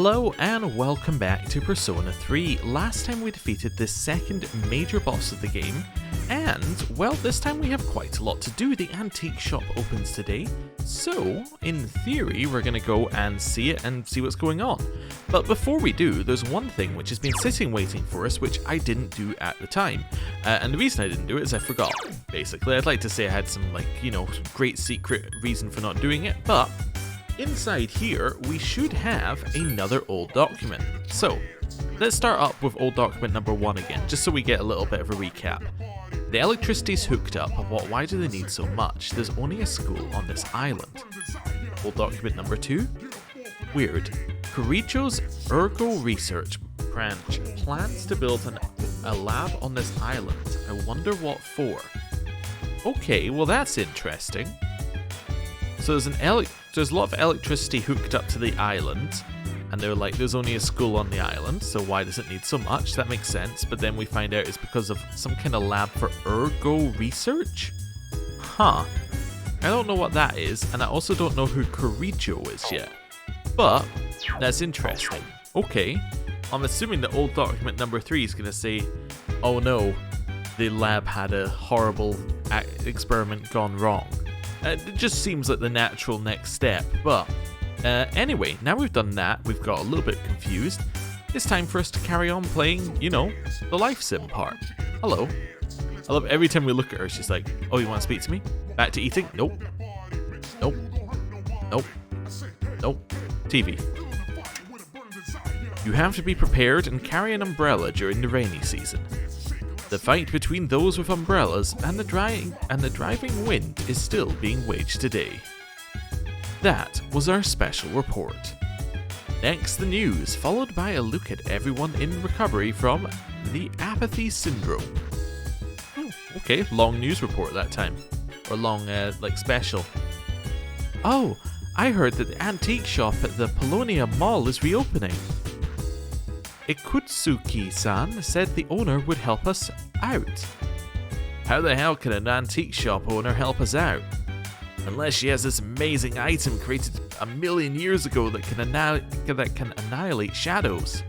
Hello and welcome back to Persona 3. Last time we defeated the second major boss of the game, and, well, this time we have quite a lot to do. The antique shop opens today, so, in theory, we're going to go and see it and see what's going on. But before we do, there's one thing which has been sitting waiting for us, which I didn't do at the time. And the reason I didn't do it is I forgot, basically. I'd like to say I had some, great secret reason for not doing it, but inside here, we should have another old document. So, let's start up with old document number 1 again, just so we get a little bit of a recap. The electricity's hooked up, but why do they need so much? There's only a school on this island. Old document number 2. Weird. Coricho's Ergo Research Branch plans to build a lab on this island. I wonder what for. Okay, well that's interesting. So there's a lot of electricity hooked up to the island, and they're like, there's only a school on the island, so why does it need so much? That makes sense, but then we find out it's because of some kind of lab for ergo research? Huh. I don't know what that is, and I also don't know who Coricho is yet. But, that's interesting. Okay, I'm assuming that old document number 3 is going to say, oh no, the lab had a horrible experiment gone wrong. It just seems like the natural next step, but anyway, now we've done that, we've got a little bit confused. It's time for us to carry on playing, the life sim part. Hello. I love every time we look at her, she's like, oh, you want to speak to me? Back to eating? Nope. Nope. Nope. Nope. TV. You have to be prepared and carry an umbrella during the rainy season. The fight between those with umbrellas and the driving wind is still being waged today. That was our special report. Next, the news, followed by a look at everyone in recovery from the apathy syndrome. Oh, okay, long news report that time. Or long, special. Oh, I heard that the antique shop at the Polonia Mall is reopening. Ikutsuki-san said the owner would help us out. How the hell can an antique shop owner help us out? Unless she has this amazing item created 1,000,000 years ago that can annihilate shadows.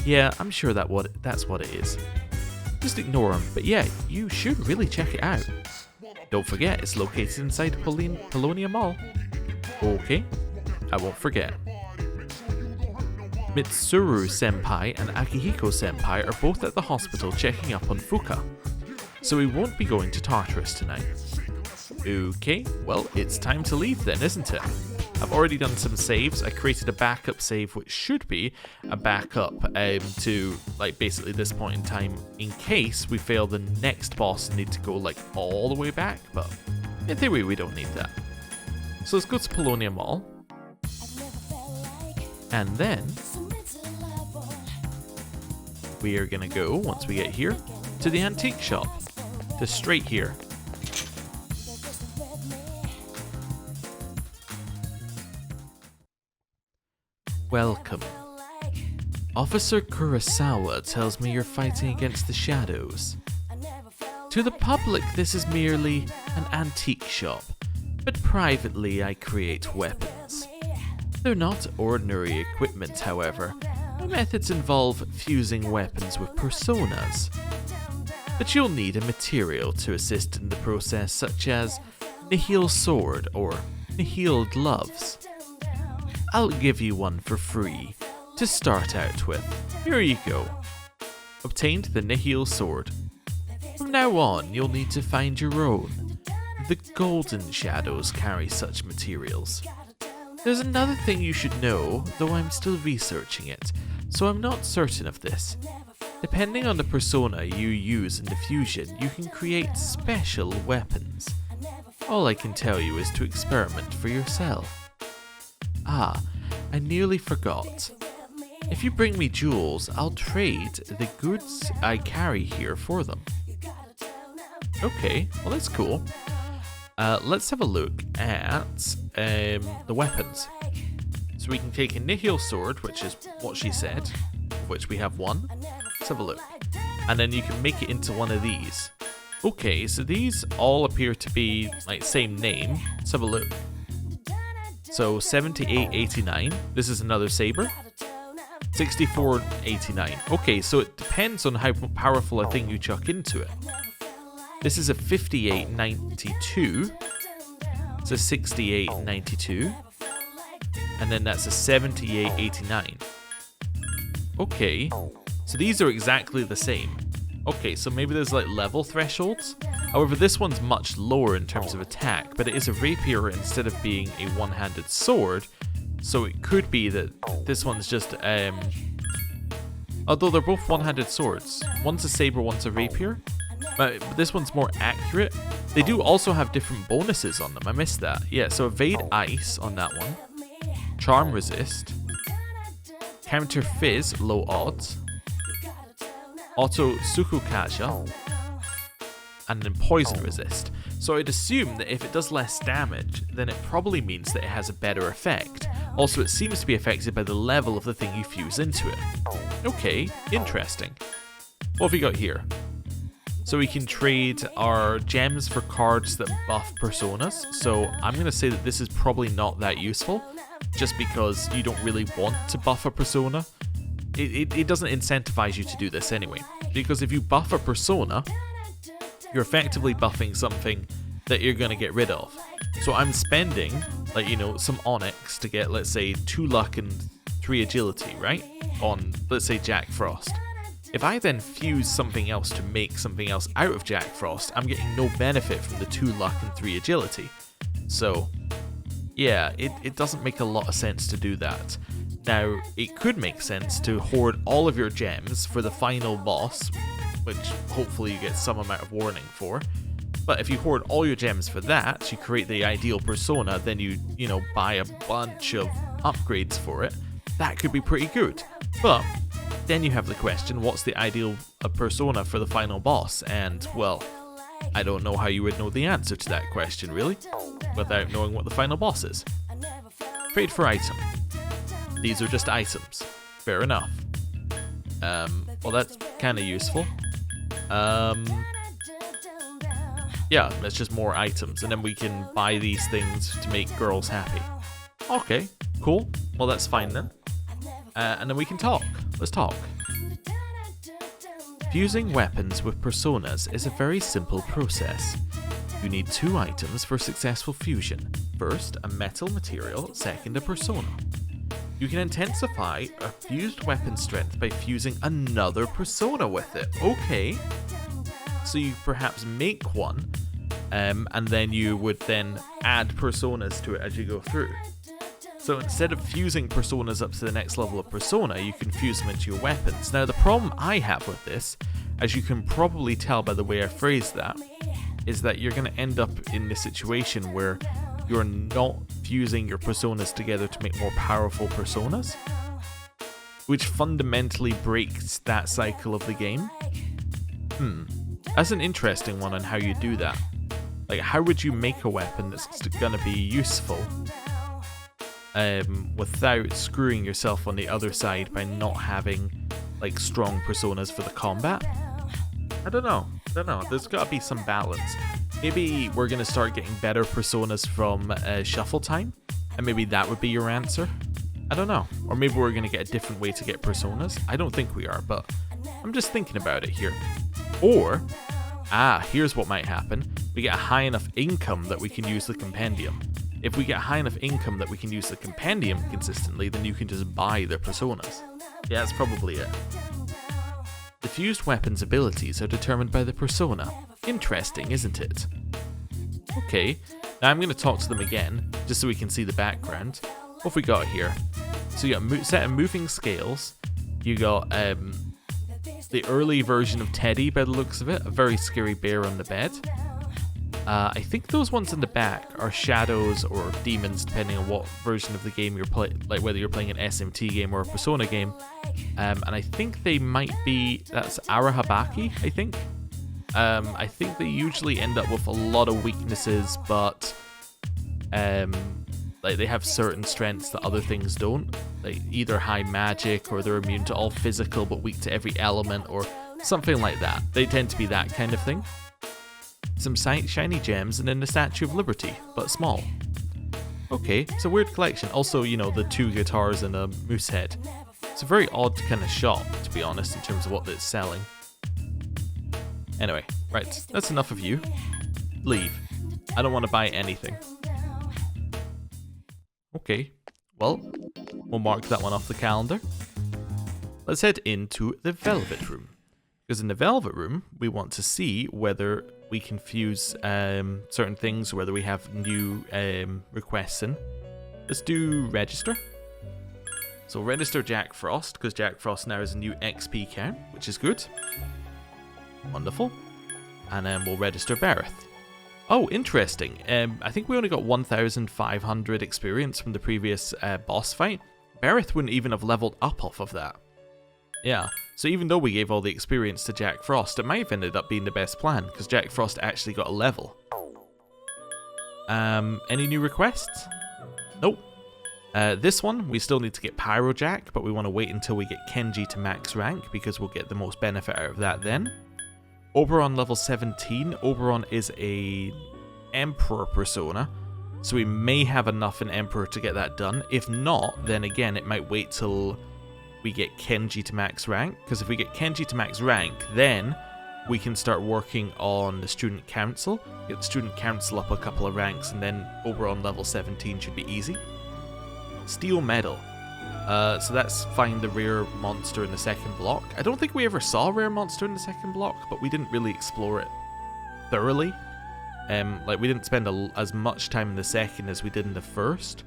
Yeah, I'm sure that's what it is. Just ignore him, but yeah, you should really check it out. Don't forget, it's located inside Polonia Mall. Okay, I won't forget. Mitsuru-senpai and Akihiko-senpai are both at the hospital checking up on Fuka, so we won't be going to Tartarus tonight. Okay, well, it's time to leave then, isn't it? I've already done some saves. I created a backup save, which should be a backup to, basically this point in time, in case we fail the next boss and need to go, all the way back, but in theory, we don't need that. So let's go to Polonia Mall. And then we are going to go, once we get here, to the antique shop. Just straight here. Welcome. Officer Kurosawa tells me you're fighting against the shadows. To the public, this is merely an antique shop, but privately I create weapons. They're not ordinary equipment, however. My methods involve fusing weapons with personas. But you'll need a material to assist in the process, such as Nihil Sword or Nihil Gloves. I'll give you one for free to start out with. Here you go. Obtained the Nihil Sword. From now on, you'll need to find your own. The Golden Shadows carry such materials. There's another thing you should know, though I'm still researching it, so I'm not certain of this. Depending on the persona you use in the fusion, you can create special weapons. All I can tell you is to experiment for yourself. Ah, I nearly forgot. If you bring me jewels, I'll trade the goods I carry here for them. Okay, well that's cool. Let's have a look at the weapons. So we can take a Nihil Sword, which is what she said, of which we have one. Let's have a look. And then you can make it into one of these. Okay, so these all appear to be same name. Let's have a look. So 78.89. This is another saber. 64.89. Okay, so it depends on how powerful a thing you chuck into it. This is a 58.92. It's a 68.92. And then that's a 78.89. Okay, so these are exactly the same. Okay, so maybe there's like level thresholds. However, this one's much lower in terms of attack, but it is a rapier instead of being a one-handed sword. So it could be that this one's just, although they're both one-handed swords. One's a saber, one's a rapier. But this one's more accurate. They do also have different bonuses on them. I missed that. Yeah, so evade ice on that one. Charm resist. Counter fizz, low odds. Auto sukukaja. And then poison resist. So I'd assume that if it does less damage, then it probably means that it has a better effect. Also, it seems to be affected by the level of the thing you fuse into it. Okay, interesting. What have we got here? So we can trade our gems for cards that buff personas. So I'm going to say that this is probably not that useful, just because you don't really want to buff a persona. It doesn't incentivize you to do this anyway, because if you buff a persona, you're effectively buffing something that you're going to get rid of. So I'm spending, like, you know, some onyx to get, let's say, 2 luck and 3 agility, right? On, let's say, Jack Frost. If I then fuse something else to make something else out of Jack Frost, I'm getting no benefit from the 2 luck and 3 agility. So, yeah, it doesn't make a lot of sense to do that. Now, it could make sense to hoard all of your gems for the final boss, which hopefully you get some amount of warning for. But if you hoard all your gems for that, you create the ideal persona, then you know, buy a bunch of upgrades for it. That could be pretty good. But then you have the question, what's the ideal persona for the final boss? And, well, I don't know how you would know the answer to that question, really, without knowing what the final boss is. Trade for item. These are just items. Fair enough. Well, that's kind of useful. Yeah, it's just more items, and then we can buy these things to make girls happy. Okay, cool. Well, that's fine then. And then we can talk. Let's talk. Fusing weapons with personas is a very simple process. You need 2 items for successful fusion. First, a metal material, second, a persona. You can intensify a fused weapon strength by fusing another persona with it. Okay. So you perhaps make one, and then you would then add personas to it as you go through. So instead of fusing personas up to the next level of persona, you can fuse them into your weapons. Now the problem I have with this, as you can probably tell by the way I phrased that, is that you're going to end up in this situation where you're not fusing your personas together to make more powerful personas, which fundamentally breaks that cycle of the game. That's an interesting one on how you do that. Like, how would you make a weapon that's going to be useful without screwing yourself on the other side by not having, like, strong personas for the combat? I don't know. There's got to be some balance. Maybe we're going to start getting better personas from shuffle time, and maybe that would be your answer. I don't know. Or maybe we're going to get a different way to get personas. I don't think we are, but I'm just thinking about it here. Or, here's what might happen. We get a high enough income that we can use the compendium. If we get high enough income that we can use the compendium consistently, then you can just buy their personas. Yeah, that's probably it. The fused weapons' abilities are determined by the persona. Interesting, isn't it? Okay, now I'm going to talk to them again, just so we can see the background. What have we got here? So you got a set of moving scales. You got the early version of Teddy, by the looks of it, a very scary bear on the bed. I think those ones in the back are shadows or demons, depending on what version of the game you're playing, like whether you're playing an SMT game or a Persona game. And I think they might be, that's Arahabaki, I think. I think they usually end up with a lot of weaknesses, but like they have certain strengths that other things don't. Like either high magic, or they're immune to all physical but weak to every element, or something like that. They tend to be that kind of thing. Some shiny gems and then the Statue of Liberty, but small. Okay, it's a weird collection. Also, you know, the 2 guitars and a moose head. It's a very odd kind of shop, to be honest, in terms of what it's selling. Anyway, right, that's enough of you. Leave. I don't want to buy anything. Okay, well, we'll mark that one off the calendar. Let's head into the Velvet Room. Because in the Velvet Room, we want to see whether we can fuse certain things, whether we have new requests in. Let's do register. So register Jack Frost, because Jack Frost now has a new XP count, which is good. Wonderful. And then we'll register Bereth. Oh, interesting. I think we only got 1,500 experience from the previous boss fight. Bereth wouldn't even have leveled up off of that. Yeah, so even though we gave all the experience to Jack Frost, it might have ended up being the best plan, because Jack Frost actually got a level. Any new requests? Nope. This one, we still need to get Pyro Jack, but we want to wait until we get Kenji to max rank, because we'll get the most benefit out of that then. Oberon level 17. Oberon is a Emperor persona, so we may have enough in Emperor to get that done. If not, then again, it might wait till we get Kenji to max rank, because if we get Kenji to max rank, then we can start working on the Student Council, get the Student Council up a couple of ranks, and then Oberon level 17 should be easy. Steel Medal. So that's find the rare monster in the second block. I don't think we ever saw a rare monster in the second block, but we didn't really explore it thoroughly. Like, we didn't spend as much time in the second as we did in the first.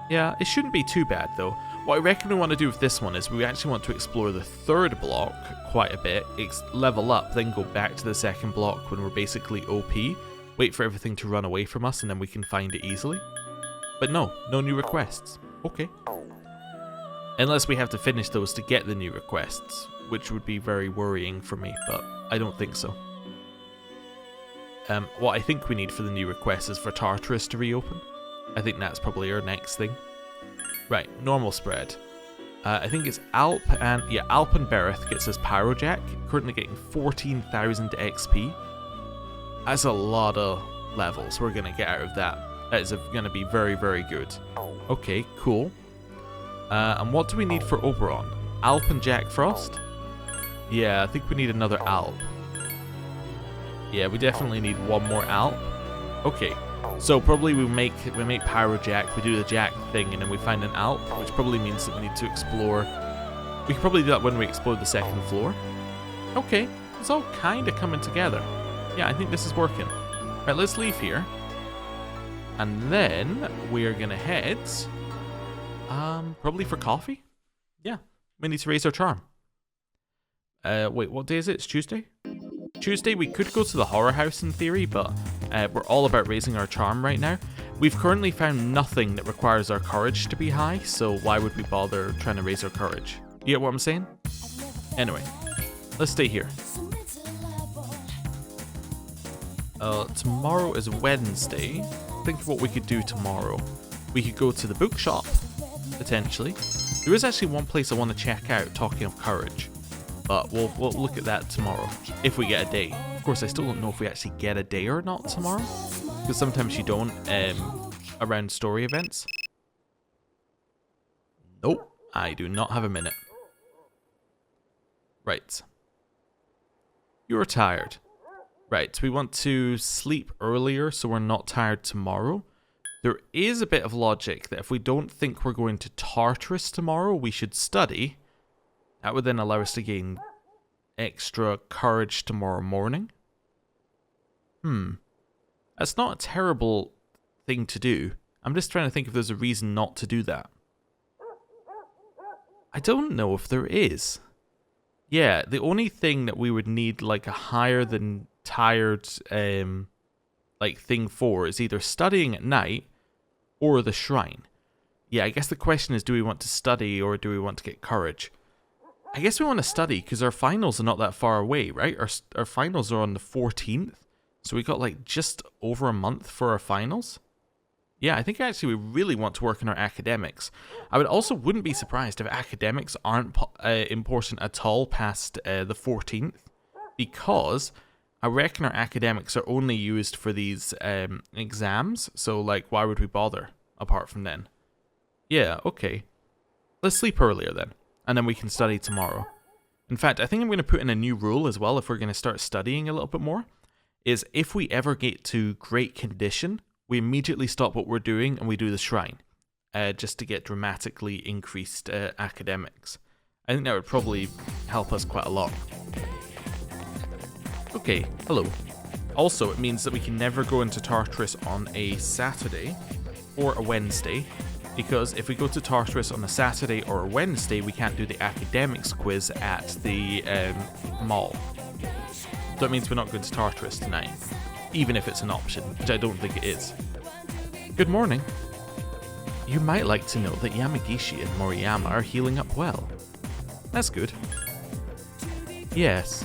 Yeah, it shouldn't be too bad though. What I reckon we want to do with this one is we actually want to explore the third block quite a bit, level up, then go back to the second block when we're basically OP, wait for everything to run away from us, and then we can find it easily. But no new requests. Okay. Unless we have to finish those to get the new requests, which would be very worrying for me, but I don't think so. What I think we need for the new requests is for Tartarus to reopen. I think that's probably our next thing. Right, normal spread. I think it's Alp and Bereth gets us Pyro Jack, currently getting 14,000 XP. That's a lot of levels we're going to get out of that. That is going to be very, very good. Okay, cool. And what do we need for Oberon? Alp and Jack Frost? Yeah, I think we need another Alp. Yeah, we definitely need one more Alp. Okay, so probably we make Pyro Jack, we do the Jack thing, and then we find an Alp, which probably means that we need to explore. We could probably do that when we explore the second floor. Okay, it's all kind of coming together. Yeah, I think this is working. Right, let's leave here. And then we're gonna head, probably for coffee? Yeah, we need to raise our charm. Wait, what day is it? It's Tuesday? Tuesday, we could go to the horror house in theory, but we're all about raising our charm right now. We've currently found nothing that requires our courage to be high, so why would we bother trying to raise our courage? You get what I'm saying? Anyway, let's stay here. Tomorrow is Wednesday. Think of what we could do tomorrow. We could go to the bookshop, potentially. There is actually one place I want to check out, talking of courage. But we'll look at that tomorrow, if we get a day. Of course, I still don't know if we actually get a day or not tomorrow, because sometimes you don't, around story events. Nope, I do not have a minute. Right. You're tired. Right, we want to sleep earlier so we're not tired tomorrow. There is a bit of logic that if we don't think we're going to Tartarus tomorrow, we should study. That would then allow us to gain extra courage tomorrow morning. That's not a terrible thing to do. I'm just trying to think if there's a reason not to do that. I don't know if there is. Yeah, the only thing that we would need like a higher than tired like thing for is either studying at night or the shrine. Yeah, I guess the question is, do we want to study or do we want to get courage? I guess we want to study because our finals are not that far away, right? Our finals are on the 14th, so we got like just over a month for our finals. Yeah, I think actually we really want to work on our academics. I wouldn't be surprised if academics aren't important at all past the 14th, because I reckon our academics are only used for these exams, so like why would we bother apart from then? Yeah, okay. Let's sleep earlier then, and then we can study tomorrow. In fact, I think I'm going to put in a new rule as well if we're going to start studying a little bit more, is if we ever get to great condition, we immediately stop what we're doing and we do the shrine, just to get dramatically increased academics. I think that would probably help us quite a lot. Okay, hello. Also, it means that we can never go into Tartarus on a Saturday or a Wednesday, because if we go to Tartarus on a Saturday or a Wednesday, we can't do the academics quiz at the mall. So it means we're not going to Tartarus tonight, even if it's an option, which I don't think it is. Good morning. You might like to know that Yamagishi and Moriyama are healing up well. That's good. Yes.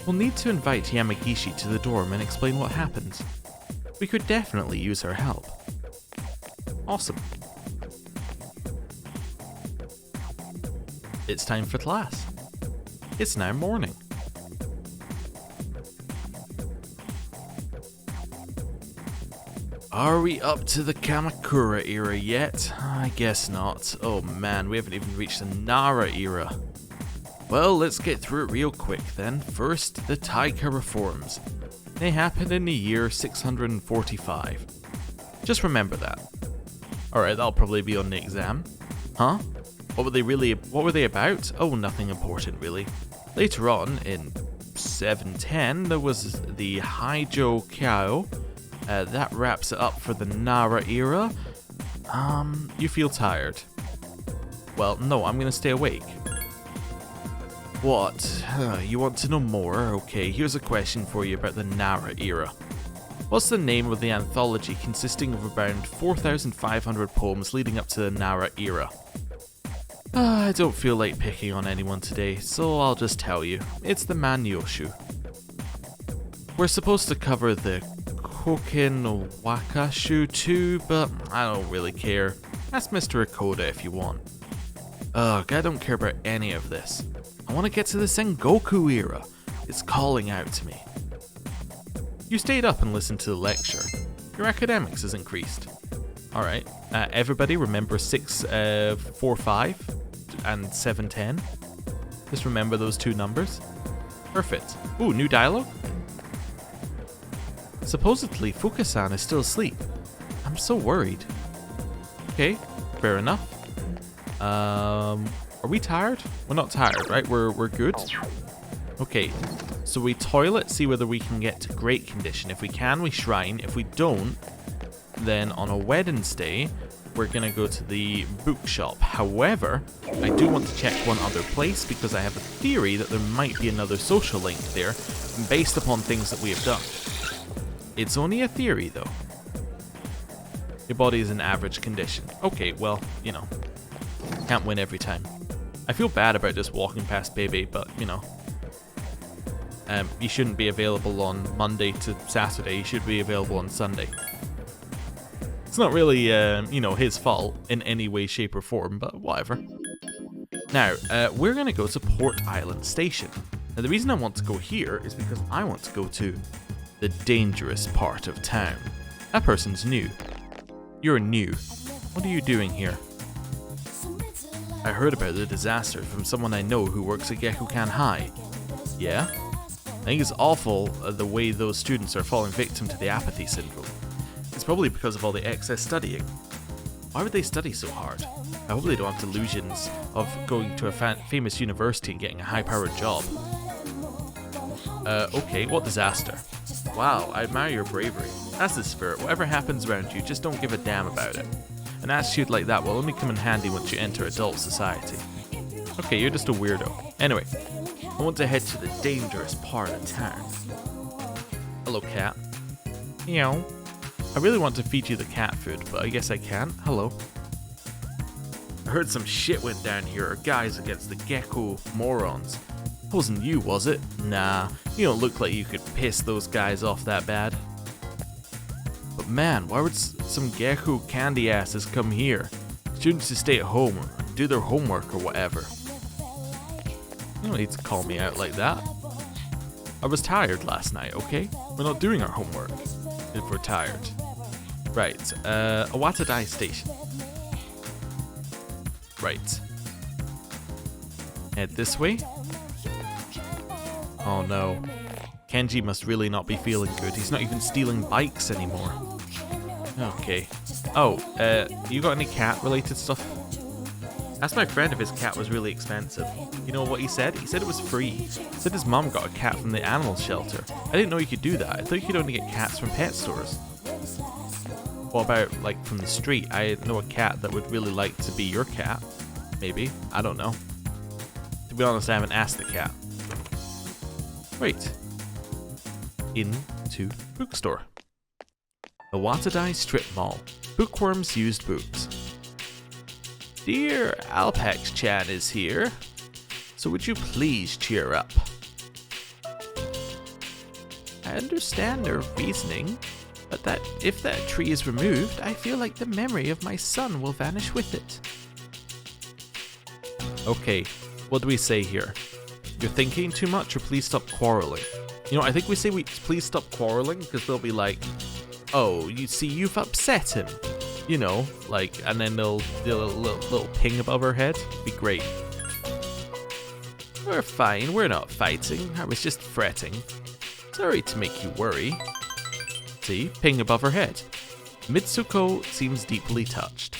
We'll need to invite Yamagishi to the dorm and explain what happened. We could definitely use her help. Awesome. It's time for class. It's now morning. Are we up to the Kamakura era yet? I guess not. Oh man, we haven't even reached the Nara era. Well, let's get through it real quick then. First, the Taika reforms. They happened in the year 645. Just remember that. Alright, that'll probably be on the exam. Huh? What were they about? Oh, nothing important really. Later on, in 710, there was the Haijo Kyao. That wraps it up for the Nara era. You feel tired? Well, no, I'm gonna stay awake. What? You want to know more? Okay, here's a question for you about the Nara era. What's the name of the anthology consisting of around 4,500 poems leading up to the Nara era? I don't feel like picking on anyone today, so I'll just tell you. It's the Manyoshu. We're supposed to cover the Koken Wakashu too, but I don't really care. Ask Mr. Akoda if you want. Ugh, I don't care about any of this. I want to get to the Sengoku era. It's calling out to me. You stayed up and listened to the lecture. Your academics has increased. Alright, everybody remember 645 and 710? Just remember those two numbers. Perfect. Ooh, new dialogue? Supposedly, Fuka-san is still asleep. I'm so worried. Okay, fair enough. Are we tired? We're not tired, right? We're good? Okay, so we toilet, see whether we can get to great condition. If we can, we shrine. If we don't, then on a Wednesday, we're going to go to the bookshop. However, I do want to check one other place because I have a theory that there might be another social link there based upon things that we have done. It's only a theory though. Your body is in average condition. Okay, well, you know, can't win every time. I feel bad about just walking past Bebe, but you know, you shouldn't be available on Monday to Saturday. You should be available on Sunday. It's not really, you know, his fault in any way, shape, or form, but whatever. Now, we're going to go to Port Island Station. Now, the reason I want to go here is because I want to go to the dangerous part of town. That person's new. You're new. What are you doing here? I heard about the disaster from someone I know who works at Gekukan High. Yeah? I think it's awful the way those students are falling victim to the apathy syndrome. It's probably because of all the excess studying. Why would they study so hard? I hope they don't have delusions of going to a famous university and getting a high-powered job. Okay, what disaster? Wow, I admire your bravery. That's the spirit. Whatever happens around you, just don't give a damn about it. An attitude like that will only come in handy once you enter adult society. Okay, you're just a weirdo. Anyway, I want to head to the dangerous part of town. Hello, cat. Meow. I really want to feed you the cat food, but I guess I can't. Hello. I heard some shit went down here, guys against the gecko morons. Wasn't you, was it? Nah, you don't look like you could piss those guys off that bad. But man, why would some gecko candy asses come here? Students to stay at home and do their homework or whatever. You don't need to call me out like that. I was tired last night, okay? We're not doing our homework if we're tired. Right, Awatadai Station. Right. Head this way. Oh no. Kenji must really not be feeling good. He's not even stealing bikes anymore. Okay. Oh, you got any cat-related stuff? Asked my friend if his cat was really expensive. You know what he said? He said it was free. He said his mum got a cat from the animal shelter. I didn't know you could do that. I thought you could only get cats from pet stores. What about, like, from the street? I know a cat that would really like to be your cat. Maybe. I don't know. To be honest, I haven't asked the cat. Right. Into bookstore. The Watadai Strip Mall. Bookworms used books. Dear Alpax-chan is here, so would you please cheer up? I understand their reasoning, but that if that tree is removed, I feel like the memory of my son will vanish with it. Okay, what do we say here? You're thinking too much, or please stop quarreling? You know, I think we say please stop quarreling, because they'll be like, oh, you see, you've upset him. You know, like, and then they'll do a little ping above her head. Be great. We're fine, we're not fighting. I was just fretting. Sorry to make you worry. See, ping above her head. Mitsuko seems deeply touched.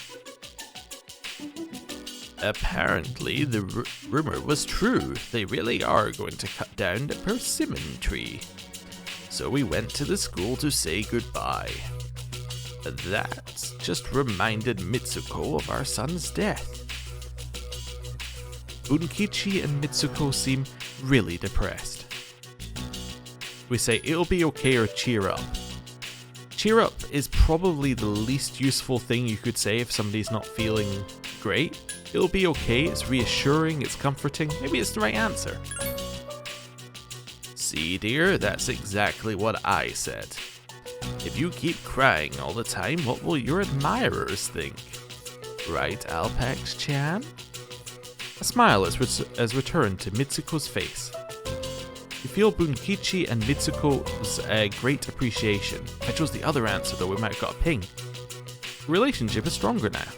Apparently, the rumor was true. They really are going to cut down the persimmon tree. So we went to the school to say goodbye. That just reminded Mitsuko of our son's death. Bunkichi and Mitsuko seem really depressed. We say, it'll be okay, or cheer up. Cheer up is probably the least useful thing you could say if somebody's not feeling great. It'll be okay, it's reassuring, it's comforting, maybe it's the right answer. See, dear, that's exactly what I said. If you keep crying all the time, what will your admirers think? Right, Alpax-chan? A smile has returned to Mitsuko's face. You feel Bunkichi and Mitsuko's great appreciation. If I chose the other answer though, we might have got a ping. The relationship is stronger now.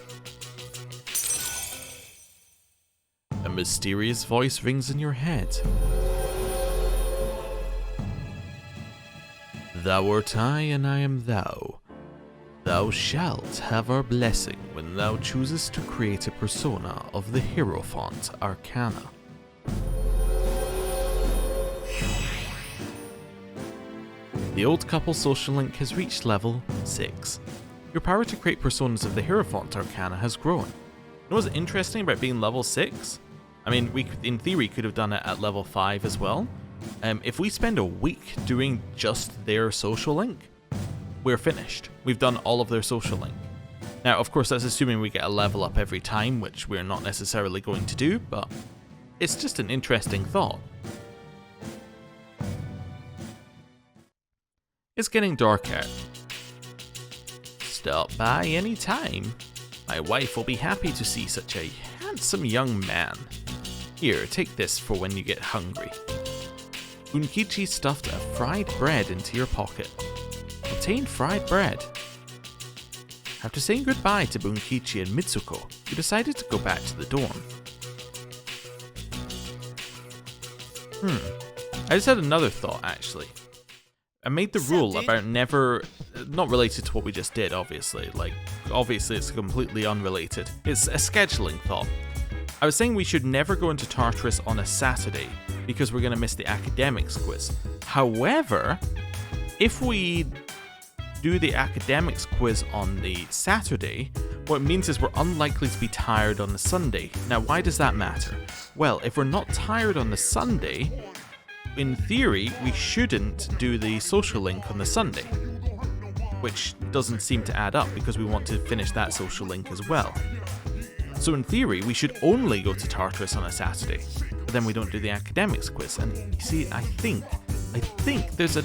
A mysterious voice rings in your head. Thou art I, and I am thou. Thou shalt have our blessing when thou choosest to create a persona of the Hierophant Arcana. The old couple social link has reached level 6. Your power to create personas of the Hierophant Arcana has grown. You know what's interesting about being level 6? I mean, we in theory could have done it at level 5 as well. If we spend a week doing just their social link, we're finished. We've done all of their social link. Now, of course, that's assuming we get a level up every time, which we're not necessarily going to do, but it's just an interesting thought. It's getting dark out. Stop by any time. My wife will be happy to see such a handsome young man. Here, take this for when you get hungry. Bunkichi stuffed a fried bread into your pocket. Obtain fried bread. After saying goodbye to Bunkichi and Mitsuko, you decided to go back to the dorm. I just had another thought, actually. I made the rule about never... Not related to what we just did, obviously. Like, obviously it's completely unrelated. It's a scheduling thought. I was saying we should never go into Tartarus on a Saturday, because we're going to miss the academics quiz. However, if we do the academics quiz on the Saturday, what it means is we're unlikely to be tired on the Sunday. Now, why does that matter? Well, if we're not tired on the Sunday, in theory, we shouldn't do the social link on the Sunday, which doesn't seem to add up because we want to finish that social link as well. So in theory, we should only go to Tartarus on a Saturday, but then we don't do the academics quiz. And you see, I think there's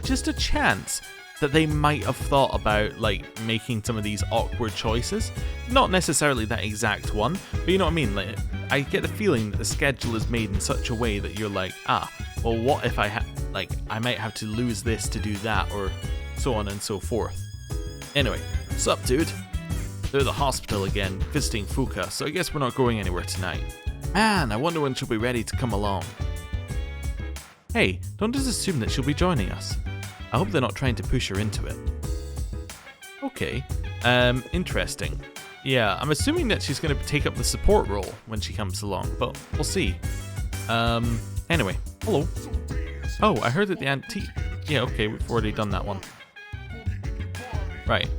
just a chance that they might have thought about like making some of these awkward choices. Not necessarily that exact one, but you know what I mean? Like, I get the feeling that the schedule is made in such a way that you're like, well, what if I Like, I might have to lose this to do that, or so on and so forth. Anyway, sup dude? They're at the hospital again, visiting Fuka, so I guess we're not going anywhere tonight. Man, I wonder when she'll be ready to come along. Hey, don't just assume that she'll be joining us. I hope they're not trying to push her into it. Okay, interesting. Yeah, I'm assuming that she's going to take up the support role when she comes along, but we'll see. Anyway, hello. Oh, I heard that the antique... Yeah, okay, we've already done that one. Right.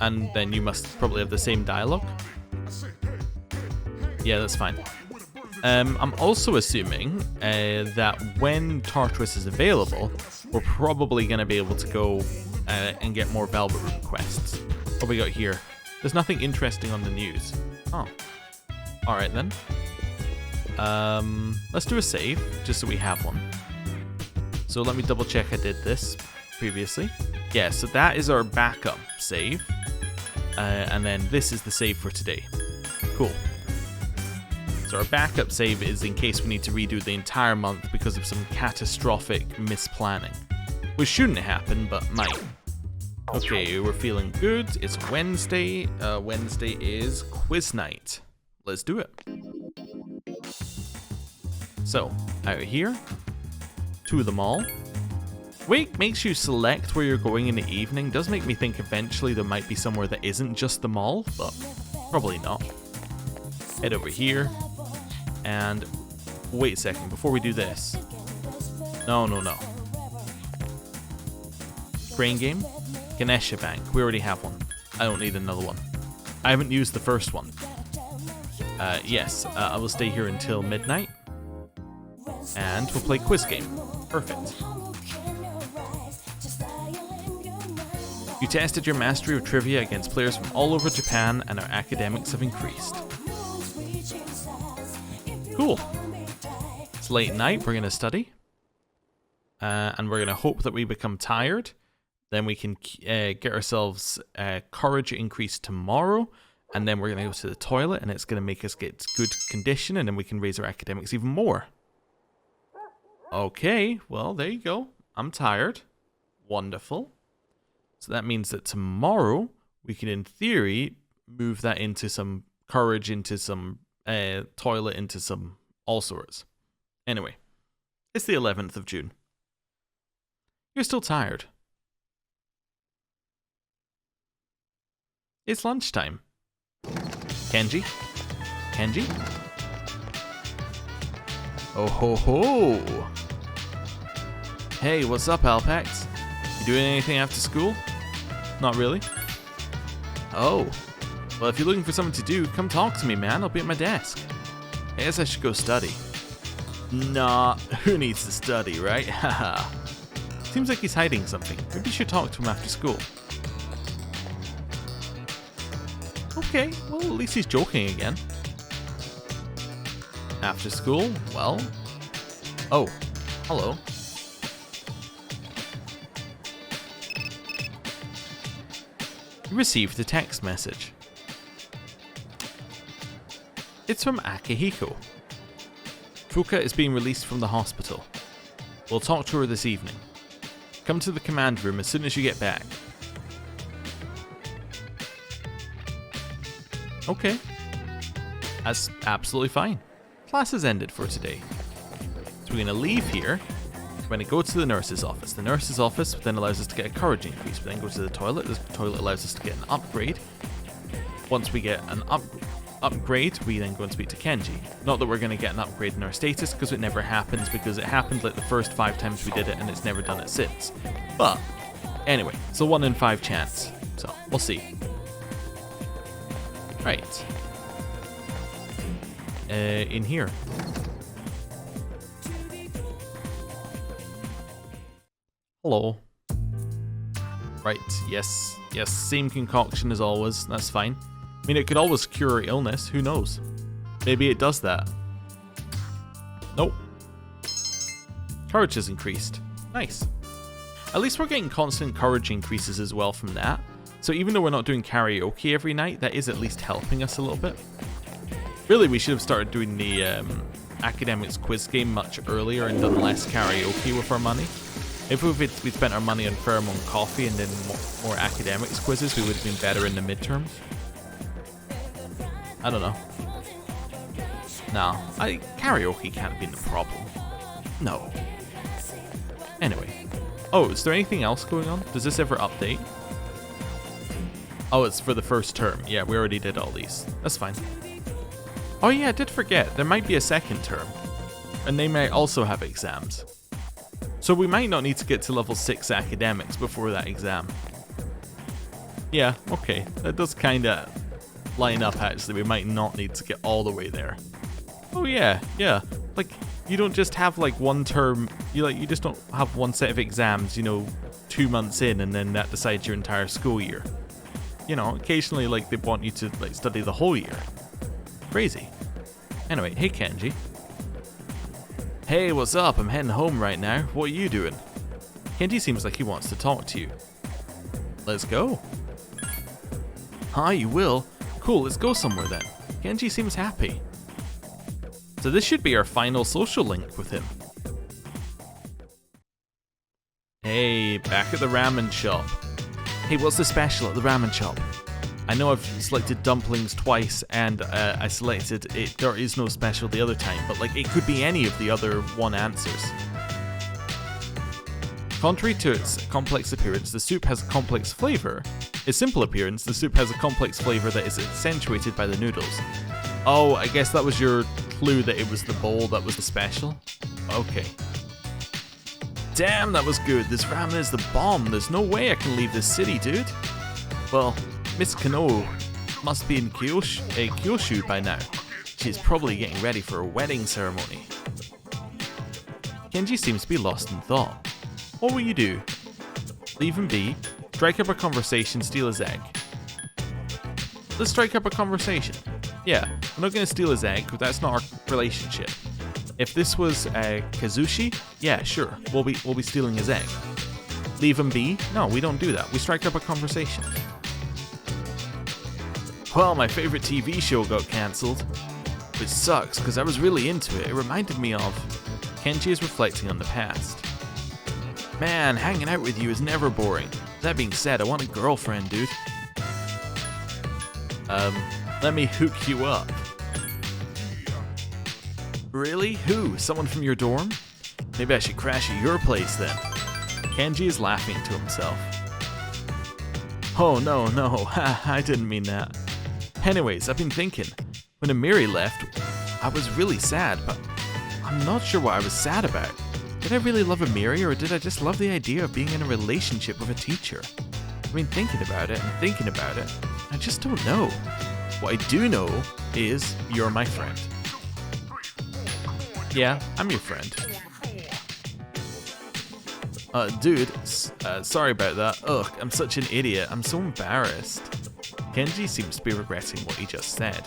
And then you must probably have the same dialogue. Yeah, that's fine. I'm also assuming that when Tartarus is available, we're probably going to be able to go and get more Velvet Room quests. What have we got here? There's nothing interesting on the news. Oh. Alright then. Let's do a save, just so we have one. So let me double check I did this previously. Yeah, so that is our backup save. And then this is the save for today. Cool. So our backup save is in case we need to redo the entire month because of some catastrophic misplanning. Which shouldn't happen, but might. Okay, we're feeling good. It's Wednesday. Wednesday is quiz night. Let's do it. So, out here, to the mall. Wait, makes you select where you're going in the evening. Does make me think eventually there might be somewhere that isn't just the mall, but probably not. Head over here. And wait a second, before we do this. No. Brain game? Ganesha Bank. We already have one. I don't need another one. I haven't used the first one. Yes, I will stay here until midnight. And we'll play quiz game. Perfect. You tested your mastery of trivia against players from all over Japan, and our academics have increased. Cool. It's late night, we're going to study. And we're going to hope that we become tired. Then we can get ourselves courage increase tomorrow. And then we're going to go to the toilet, and it's going to make us get good condition, and then we can raise our academics even more. Okay, well, there you go. I'm tired. Wonderful. So that means that tomorrow we can, in theory, move that into some courage, into some toilet, into some all sorts. Anyway, it's the 11th of June. You're still tired. It's lunchtime. Kenji? Oh ho ho! Hey, what's up, Alpax? You doing anything after school? Not really? Oh. Well, if you're looking for something to do, come talk to me, man. I'll be at my desk. I guess I should go study. Nah, who needs to study, right? Haha. Seems like he's hiding something. Maybe you should talk to him after school. Okay, well, at least he's joking again. After school? Well... Oh, hello. You received a text message. It's from Akihiko. Fuka is being released from the hospital. We'll talk to her this evening. Come to the command room as soon as you get back. Okay. That's absolutely fine. Class has ended for today. So we're going to leave here. We're going to go to the nurse's office. The nurse's office then allows us to get a courage increase. We then go to the toilet. The toilet allows us to get an upgrade. Once we get an upgrade, we then go and speak to Kenji. Not that we're going to get an upgrade in our status, because it never happens, because it happened like the first 5 times we did it, and it's never done it since. But, anyway, it's a 1 in 5 chance. So, we'll see. Right. In here. Hello. Right, yes, same concoction as always, that's fine. I mean, it could always cure illness, who knows? Maybe it does that. Nope. Courage has increased. Nice. At least we're getting constant courage increases as well from that. So even though we're not doing karaoke every night, that is at least helping us a little bit. Really, we should have started doing the academics quiz game much earlier and done less karaoke with our money. If we'd spent our money on pheromone coffee and then more academics quizzes, we would have been better in the midterms. I don't know. No, karaoke can't have been the problem. No. Anyway. Oh, is there anything else going on? Does this ever update? Oh, it's for the first term. Yeah, we already did all these. That's fine. Oh yeah, I did forget. There might be a second term. And they might also have exams. So we might not need to get to level 6 academics before that exam. Yeah, okay. That does kinda line up actually. We might not need to get all the way there. Oh yeah, yeah. Like, you don't just have like one term, you just don't have one set of exams, 2 months in and then that decides your entire school year. Occasionally like they want you to like study the whole year. Crazy. Anyway, hey Kenji. Hey, what's up? I'm heading home right now. What are you doing? Kenji seems like he wants to talk to you. Let's go. Hi, you will? Cool, let's go somewhere then. Kenji seems happy. So this should be our final social link with him. Hey, back at the ramen shop. Hey, what's the special at the ramen shop? I know I've selected dumplings twice and I selected it. There is no special the other time, but like it could be any of the other one answers. Contrary to its complex appearance, the soup has a complex flavor. Its simple appearance, the soup has a complex flavor that is accentuated by the noodles. Oh, I guess that was your clue that it was the bowl that was the special? Okay. Damn, that was good. This ramen is the bomb. There's no way I can leave this city, dude. Well, Miss Kano must be in Kyushu by now. She's probably getting ready for a wedding ceremony. Kenji seems to be lost in thought. What will you do? Leave him be? Strike up a conversation, steal his egg? Let's strike up a conversation. Yeah, I'm not going to steal his egg, but that's not our relationship. If this was Kazushi, yeah, sure, we'll be stealing his egg. Leave him be? No, we don't do that. We strike up a conversation. Well, my favorite TV show got cancelled. Which sucks, because I was really into it. It reminded me of... Kenji is reflecting on the past. Man, hanging out with you is never boring. That being said, I want a girlfriend, dude. Let me hook you up. Really? Who? Someone from your dorm? Maybe I should crash at your place then. Kenji is laughing to himself. Oh no, I didn't mean that. Anyways, I've been thinking, when Amiri left, I was really sad, but I'm not sure what I was sad about. Did I really love Amiri, or did I just love the idea of being in a relationship with a teacher? I mean, thinking about it, I just don't know. What I do know is you're my friend. Yeah, I'm your friend. Dude, sorry about that. Ugh, I'm such an idiot. I'm so embarrassed. Kenji seems to be regretting what he just said.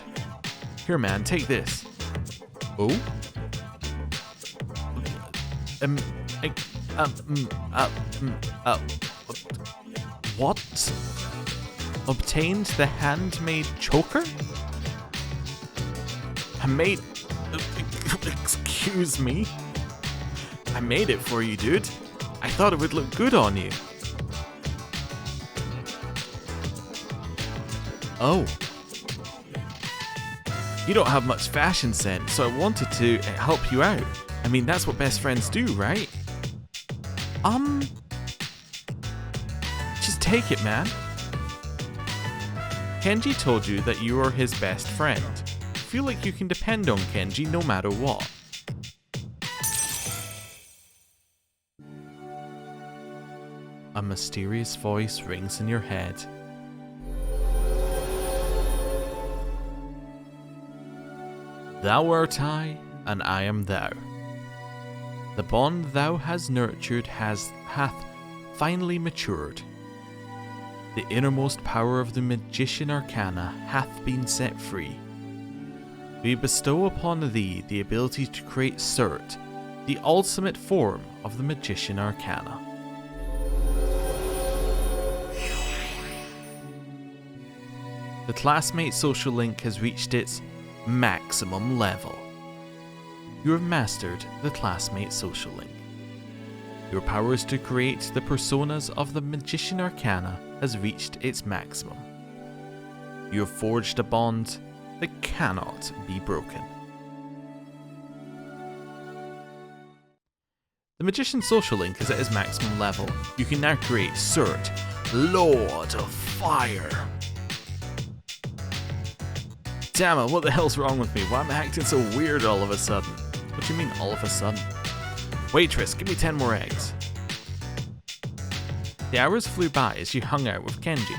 Here, man, take this. Oh? What? Obtained the handmade choker? I made... Excuse me? I made it for you, dude. I thought it would look good on you. Oh. You don't have much fashion sense, so I wanted to help you out. I mean, that's what best friends do, right? Just take it, man. Kenji told you that you are his best friend. Feel like you can depend on Kenji no matter what. A mysterious voice rings in your head. Thou art I, and I am thou. The bond thou hast nurtured hath finally matured. The innermost power of the magician arcana hath been set free. We bestow upon thee the ability to create S.E.E.S, the ultimate form of the magician arcana. The classmate social link has reached its maximum level. you have mastered the classmate social link. Your powers to create the personas of the Magician Arcana has reached its maximum. You have forged a bond that cannot be broken. The Magician's social link is at its maximum level. You can now create Surt, Lord of Fire. Damn it, what the hell's wrong with me? Why am I acting so weird all of a sudden? What do you mean all of a sudden? Waitress, give me 10 more eggs. The hours flew by as you hung out with Kenji.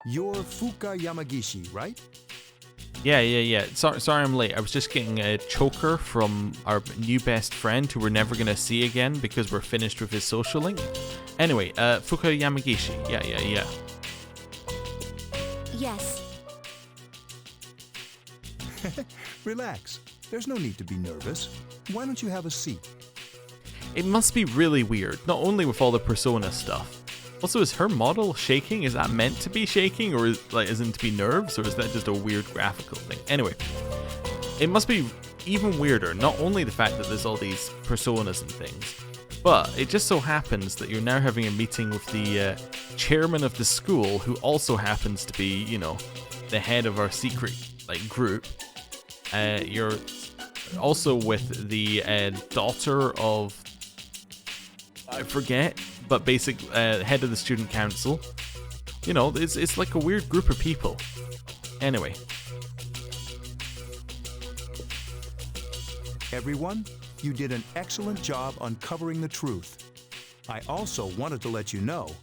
You're Fuka Yamagishi, right? Yeah. Sorry I'm late. I was just getting a choker from our new best friend who we're never going to see again because we're finished with his social link. Anyway, Fuka Yamagishi. Yeah. Yes. Relax. There's no need to be nervous. Why don't you have a seat? It must be really weird, not only with all the Persona stuff. Also, is her model shaking? Is that meant to be shaking, or isn't to be nerves, or is that just a weird graphical thing? Anyway, it must be even weirder, not only the fact that there's all these personas and things, but it just so happens that you're now having a meeting with the chairman of the school, who also happens to be, you know, the head of our secret group. You're also with the daughter of, I forget, but basic head of the student council. You know, it's like a weird group of people. Anyway. Everyone, you did an excellent job uncovering the truth. I also wanted to let you know,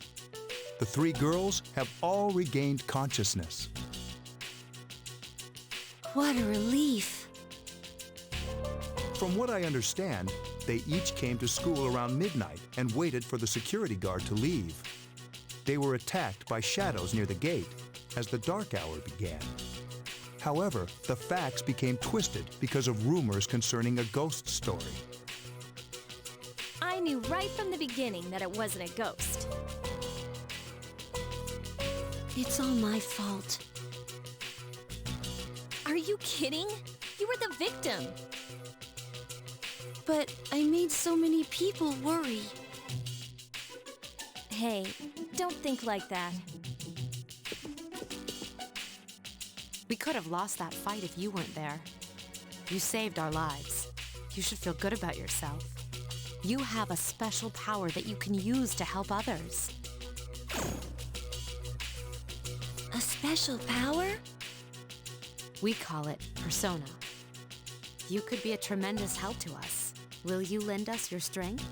the 3 girls have all regained consciousness. What a relief. From what I understand, they each came to school around midnight and waited for the security guard to leave. They were attacked by shadows near the gate as the dark hour began. However, the facts became twisted because of rumors concerning a ghost story. I knew right from the beginning that it wasn't a ghost. It's all my fault. Are you kidding? You were the victim. But I made so many people worry. Hey, don't think like that. We could have lost that fight if you weren't there. You saved our lives. You should feel good about yourself. You have a special power that you can use to help others. A special power? We call it Persona. You could be a tremendous help to us. Will you lend us your strength?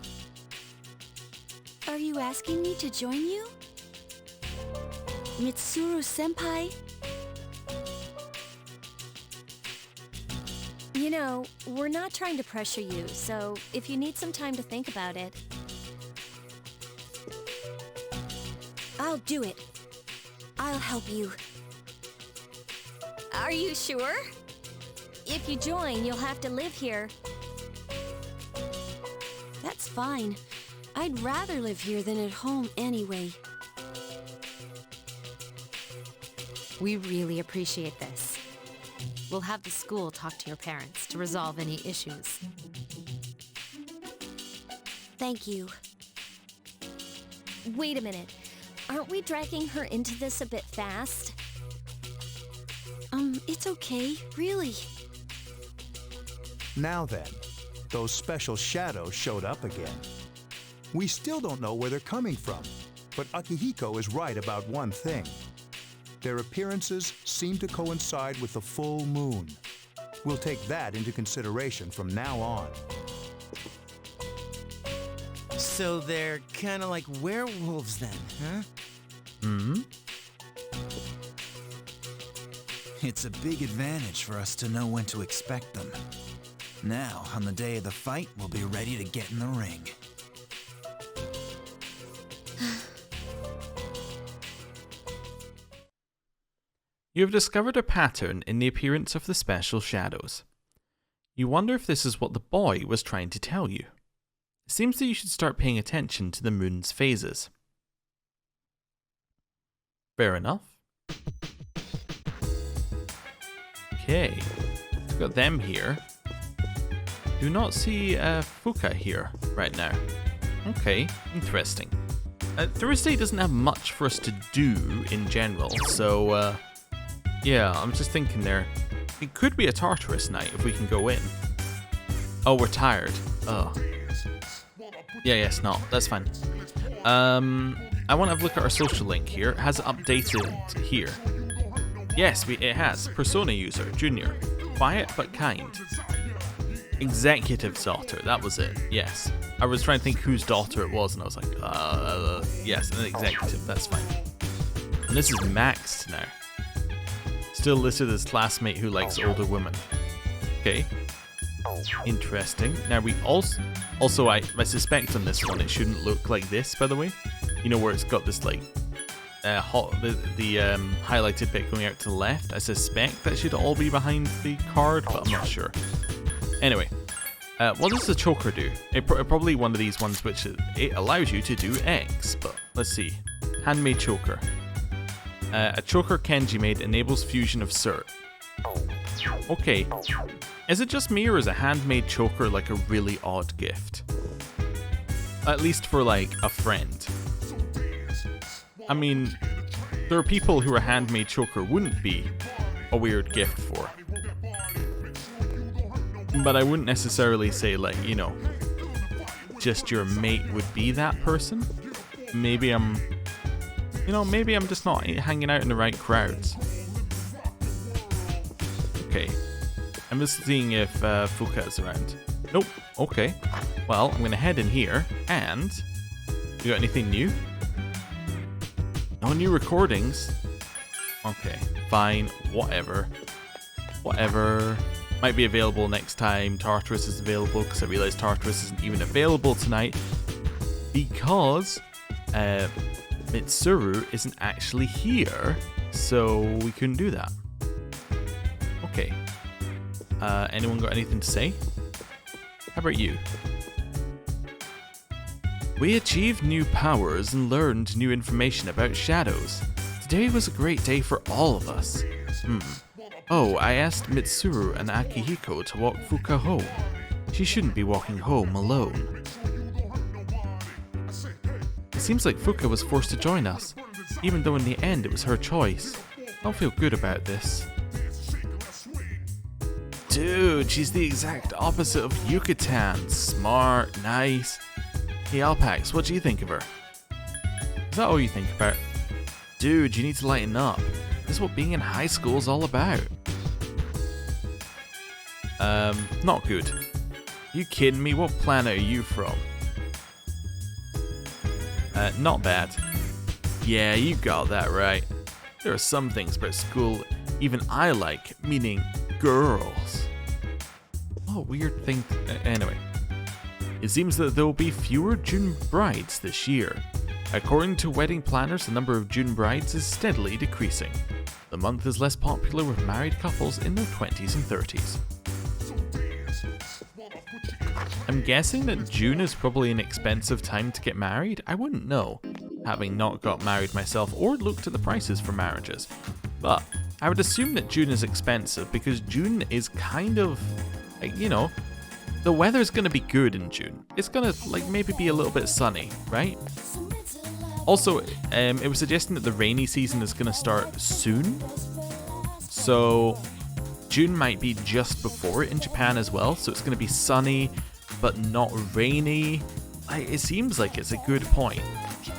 Are you asking me to join you? Mitsuru-senpai? You know, we're not trying to pressure you, so if you need some time to think about it... I'll do it. I'll help you. Are you sure? If you join, you'll have to live here. That's fine. I'd rather live here than at home anyway. We really appreciate this. We'll have the school talk to your parents to resolve any issues. Thank you. Wait a minute. Aren't we dragging her into this a bit fast? It's okay, really. Now then, those special shadows showed up again. We still don't know where they're coming from, but Akihiko is right about one thing. Their appearances seem to coincide with the full moon. We'll take that into consideration from now on. So they're kind of like werewolves then, huh? Hmm? It's a big advantage for us to know when to expect them. Now, on the day of the fight, we'll be ready to get in the ring. You have discovered a pattern in the appearance of the special shadows. You wonder if this is what the boy was trying to tell you. It seems that you should start paying attention to the moon's phases. Fair enough. Okay, we've got them here. Do not see Fuka here right now. Okay, interesting. Thursday doesn't have much for us to do in general, so yeah, I'm just thinking there. It could be a Tartarus night if we can go in. Oh, we're tired. Oh. Yeah, yes, no, that's fine. I want to have a look at our social link here. It has updated here. Yes, it has. Persona user, Junior. Quiet but kind. Executive's daughter, that was it. Yes. I was trying to think whose daughter it was, and I was like, yes, an executive, that's fine. And this is maxed now. Still listed as classmate who likes older women. Okay. Interesting. Now we also I suspect on this one it shouldn't look like this, by the way. You know where it's got this like the highlighted bit going out to the left. I suspect that should all be behind the card, but I'm not sure. Anyway, what does the choker do? Probably one of these ones which it allows you to do X, but let's see. Handmade choker. A choker Kenji made enables fusion of cert. Okay. Is it just me, or is a handmade choker like a really odd gift? At least for like a friend. I mean, there are people who a handmade choker wouldn't be a weird gift for. But I wouldn't necessarily say like, you know, just your mate would be that person. Maybe I'm just not hanging out in the right crowds. Okay. I'm just seeing if Fuka is around. Nope. Okay. Well, I'm going to head in here, and... You got anything new? No new recordings? Okay. Fine. Whatever. Whatever. Might be available next time Tartarus is available, because I realised Tartarus isn't even available tonight. Because... Mitsuru isn't actually here, so we couldn't do that. Okay. Anyone got anything to say? How about you? We achieved new powers and learned new information about shadows. Today was a great day for all of us. Oh, I asked Mitsuru and Akihiko to walk Fuka home. She shouldn't be walking home alone. It seems like Fuka was forced to join us, even though in the end it was her choice. I don't feel good about this. Dude, she's the exact opposite of Yucatan. Smart, nice. Hey Alpax, what do you think of her? Is that all you think about? Dude, you need to lighten up. This is what being in high school is all about. Not good. You kidding me? What planet are you from? Not bad. Yeah, you got that right. There are some things about school even I like, meaning girls. Oh, weird thing. Anyway. It seems that there will be fewer June brides this year. According to wedding planners, the number of June brides is steadily decreasing. The month is less popular with married couples in their 20s and 30s. I'm guessing that June is probably an expensive time to get married. I wouldn't know, having not got married myself or looked at the prices for marriages. But I would assume that June is expensive because June is kind of, like, you know, the weather's going to be good in June. It's going to, like, maybe be a little bit sunny, right? Also, it was suggesting that the rainy season is going to start soon. So June might be just before it in Japan as well. So it's going to be sunny, but not rainy. It seems like it's a good point.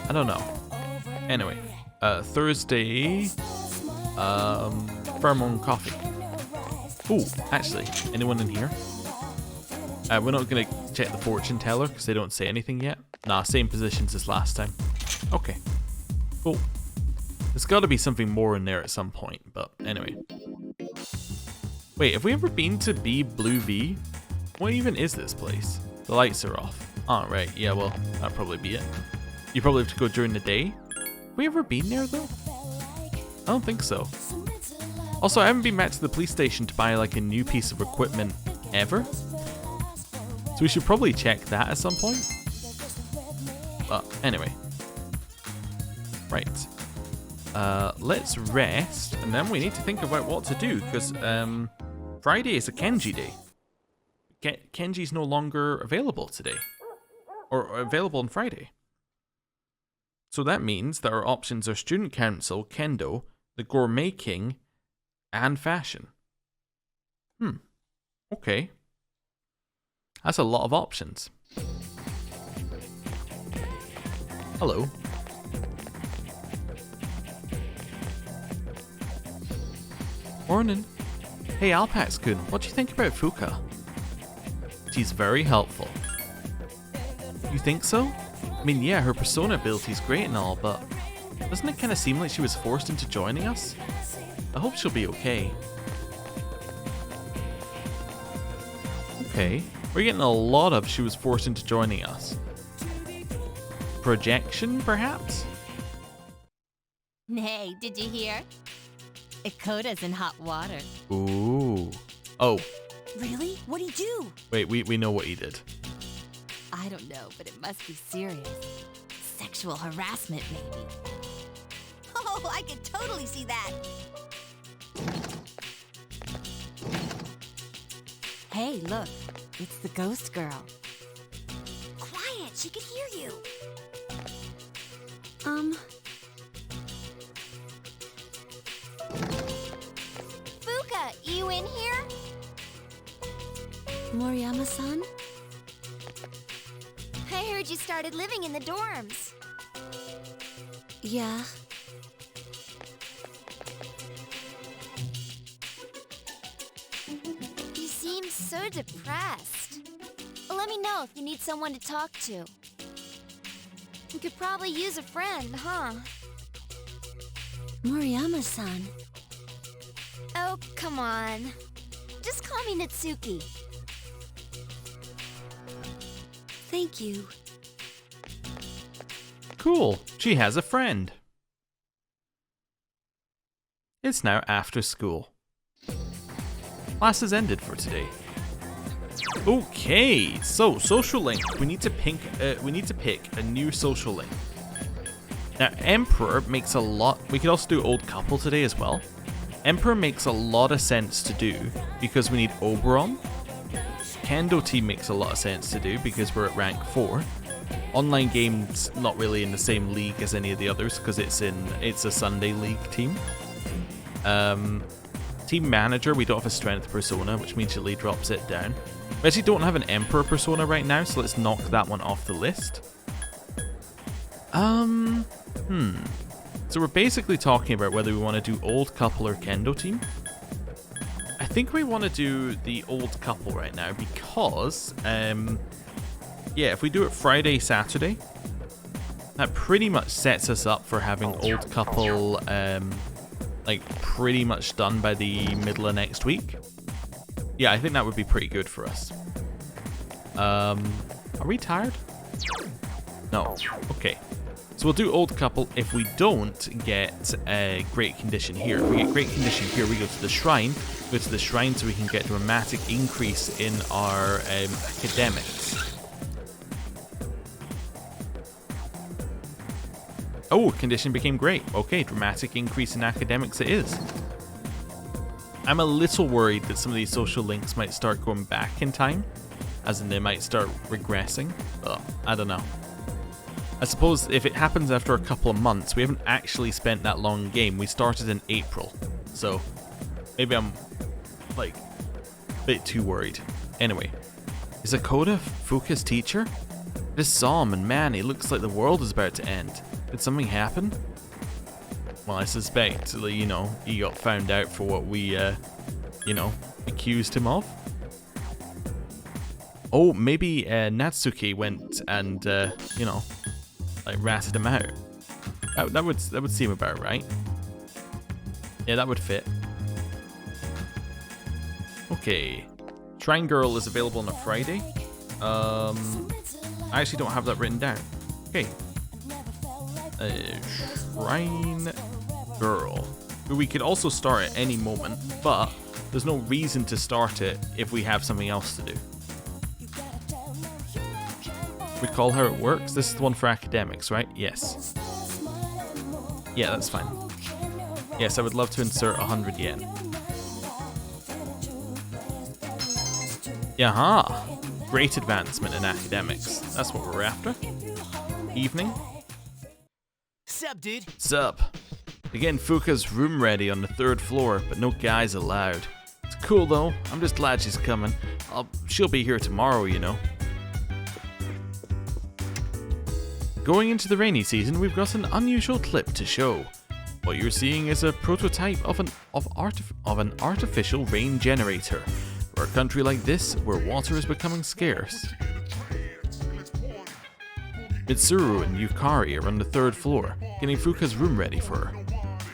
I don't know. Anyway, Thursday, Pheromone Coffee. Ooh, actually, anyone in here? We're not going to check the fortune teller because they don't say anything yet. Nah, same positions as last time. Okay, cool. There's got to be something more in there at some point, but anyway. Wait, have we ever been to B Blue V? What even is this place? The lights are off. Oh, right, yeah, well, that'll probably be it. You probably have to go during the day? Have we ever been there, though? I don't think so. Also, I haven't been back to the police station to buy, like, a new piece of equipment ever. So we should probably check that at some point. But anyway. Right. let's rest, and then we need to think about what to do, because Friday is a Kenji day. Kenji's no longer available today, or available on Friday. So that means that our options are Student Council, Kendo, the Gourmet King, and Fashion. Okay. That's a lot of options. Hello. Morning. Hey Alpax-kun, what do you think about Fuka? She's very helpful. You think so? I mean, yeah, her persona ability's great and all, but doesn't it kind of seem like she was forced into joining us? I hope she'll be okay. Okay, we're getting a lot of she was forced into joining us. Projection, perhaps? Hey, did you hear? Ikota's in hot water. Ooh. Oh, Really? What'd he do? wait, we know what he did. I don't know, but it must be serious. Sexual harassment, maybe. Oh, I could totally see that. Hey, look. It's the ghost girl. Quiet, she could hear you. Fuka, you in here? Moriyama-san? I heard you started living in the dorms. Yeah. You seem so depressed. Let me know if you need someone to talk to. You could probably use a friend, huh? Moriyama-san. Oh, come on. Just call me Natsuki. Thank you. Cool, she has a friend. It's now after school. Class has ended for today. Okay, so social link. We need to pick a new social link. Now, Emperor makes a lot. We could also do Old Couple today as well. Emperor makes a lot of sense to do because we need Oberon. Kendo team makes a lot of sense to do because we're at rank 4. Online game's not really in the same league as any of the others because it's a Sunday league team. Team manager, we don't have a strength persona, which immediately drops it down. We actually don't have an Emperor persona right now, so let's knock that one off the list. So we're basically talking about whether we want to do Old Couple or Kendo team. I think we want to do the Old Couple right now because, yeah, if we do it Friday, Saturday, that pretty much sets us up for having Old Couple, like, pretty much done by the middle of next week. Yeah, I think that would be pretty good for us. Are we tired? No. Okay. So we'll do Old Couple. If we don't get a Great Condition here, if we get Great Condition here, we go to the Shrine. Go to the Shrine so we can get a dramatic increase in our academics. Oh, Condition became Great. Okay, dramatic increase in academics it is. I'm a little worried that some of these social links might start going back in time, as in they might start regressing. I don't know. I suppose if it happens after a couple of months, we haven't actually spent that long in game. We started in April, so maybe I'm like a bit too worried. Anyway, is Akoda Fuka's teacher? I just saw him, and man, he looks like the world is about to end. Did something happen? Well, I suspect, you know, he got found out for what we, you know, accused him of. Oh, maybe Natsuki went and, you know, like ratted him out. That would seem about right. Yeah, that would fit. Okay, Shrine Girl is available on a Friday. I actually don't have that written down. Okay. Shrine Girl. We could also start at any moment, but there's no reason to start it if we have something else to do. Recall how it works? This is the one for academics, right? Yes. Yeah, that's fine. Yes, I would love to insert 100 yen. Yaha! Great advancement in academics. That's what we're after. Evening. Sup, dude? Sup? They're getting Fuka's room ready on the 3rd floor, but no guys allowed. It's cool though. I'm just glad she's coming. She'll be here tomorrow, you know. Going into the rainy season, we've got an unusual clip to show. What you're seeing is a prototype of an artificial rain generator. For a country like this, where water is becoming scarce. Mitsuru and Yukari are on the 3rd floor, getting Fuka's room ready for her.